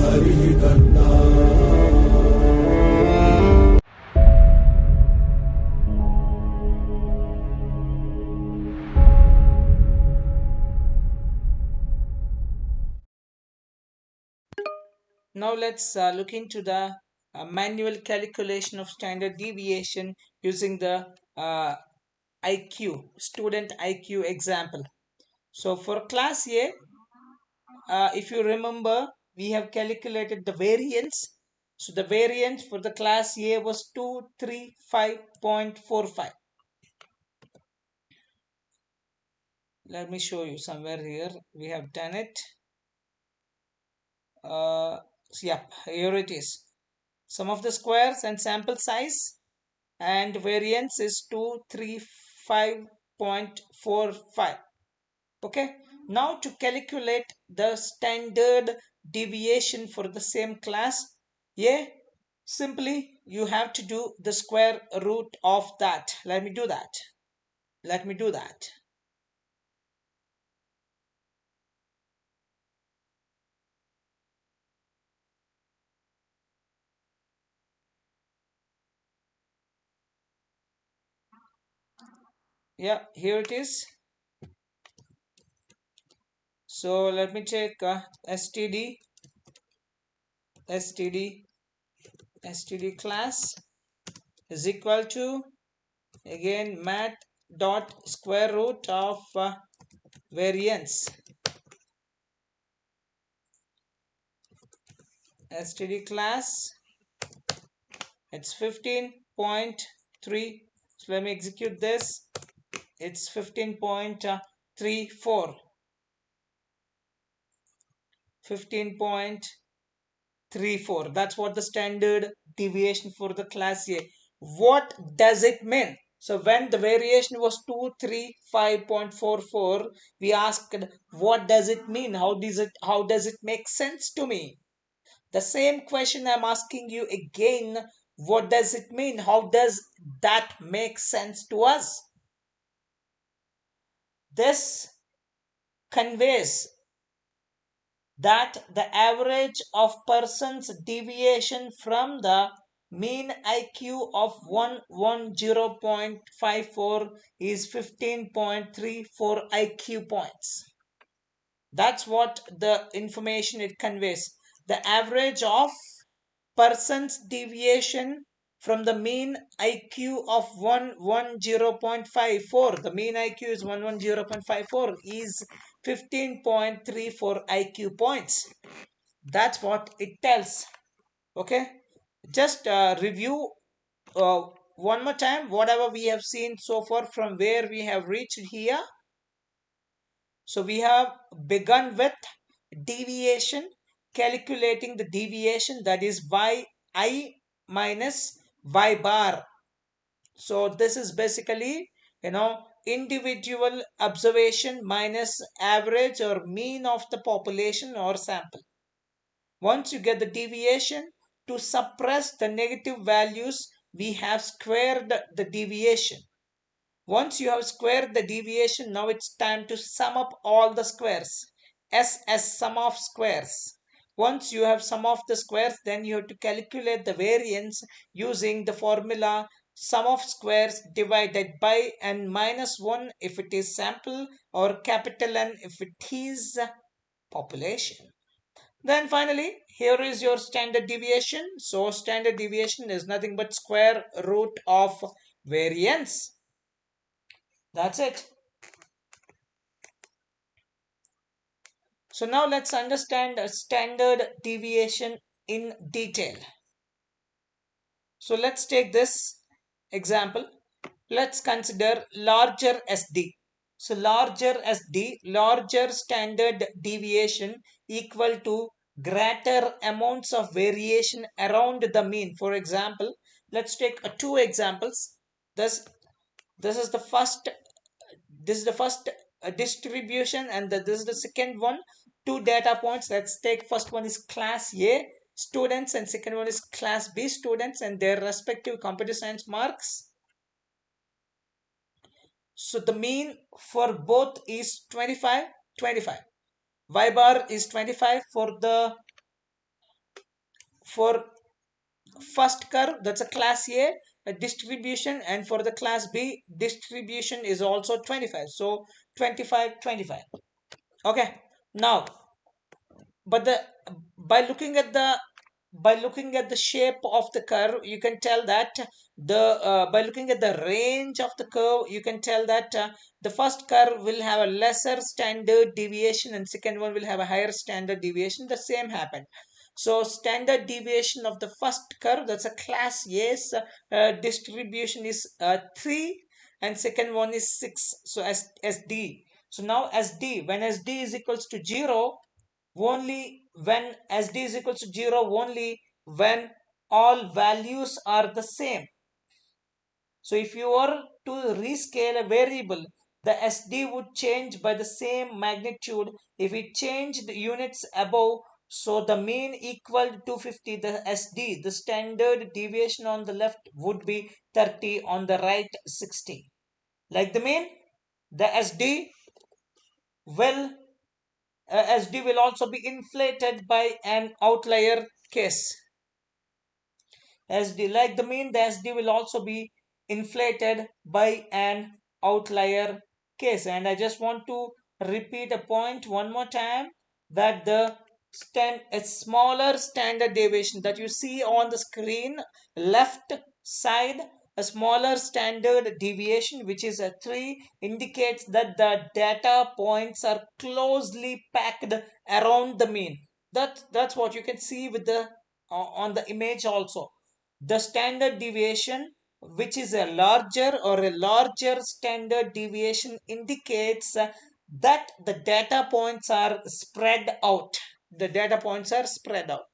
हरिः कर्ता। Now let's look into the manual calculation of standard deviation using the IQ, student IQ example. So for class A, if you remember, we have calculated the variance. So the variance for the class A was 235.45. Let me show you somewhere here. We have done it. So yeah, here it is. Sum of the squares and sample size, and variance is 235.45. Okay, now to calculate the standard deviation for the same class, yeah, simply you have to do the square root of that. Let me do that. Yeah, here it is. So let me check std class is equal to, again, mat dot square root of variance. Std class, it's 15.3. So let me execute this. It's 15.34. 15.34. That's what the standard deviation for the class A. What does it mean? So when the variation was 235.44, we asked, what does it mean? How does it make sense to me? The same question I'm asking you again. What does it mean? How does that make sense to us? This conveys that the average of persons deviation from the mean IQ of 110.54 is 15.34 IQ points. That's what the information it conveys. The average of persons deviation from the mean IQ of 110.54. The mean IQ is 110.54 is 15.34 IQ points. That's what it tells. Okay, just review one more time whatever we have seen so far from where we have reached here. So we have begun with deviation, calculating the deviation, that is yi minus y bar. So this is basically, individual observation minus average or mean of the population or sample. Once you get the deviation, to suppress the negative values, we have squared the deviation. Once you have squared the deviation, now it's time to sum up all the squares. S as sum of squares. Once you have sum of the squares, then you have to calculate the variance using the formula sum of squares divided by n minus 1 if it is sample, or capital N if it is population. Then finally, here is your standard deviation. So standard deviation is nothing but square root of variance. That's it. So now let's understand a standard deviation in detail. So let's take this example. Let's consider larger SD. So larger SD, larger standard deviation, equal to greater amounts of variation around the mean. For example, let's take two examples. This this is the first distribution, and this is the second one. Two data points. Let's take first one is class A students and second one is class B students and their respective computer science marks. So the mean for both is 25. Y bar is 25 for the for first curve, that's a class a distribution, and for the class B distribution is also 25. So 25, 25. Okay. Now, but the by looking at the by looking at the shape of the curve, you can tell that the by looking at the range of the curve, you can tell that the first curve will have a lesser standard deviation and second one will have a higher standard deviation. The same happened. So standard deviation of the first curve, that's a class A's distribution is 3, and second one is 6. So as SD. So now SD, when SD is equals to 0, only when SD is equals to 0, only when all values are the same. So if you were to rescale a variable, the SD would change by the same magnitude. If it changed units above, so the mean equal to 250, the SD, the standard deviation on the left would be 30, on the right 60. Like the mean, the will SD will also be inflated by an outlier case. SD, like the mean, the SD will also be inflated by an outlier case. And I just want to repeat a point one more time, that a smaller standard deviation that you see on the screen left side, a smaller standard deviation which is a 3, indicates that the data points are closely packed around the mean. That's what you can see with the on the image also. The standard deviation, which is a larger standard deviation, indicates that the data points are spread out. The data points are spread out.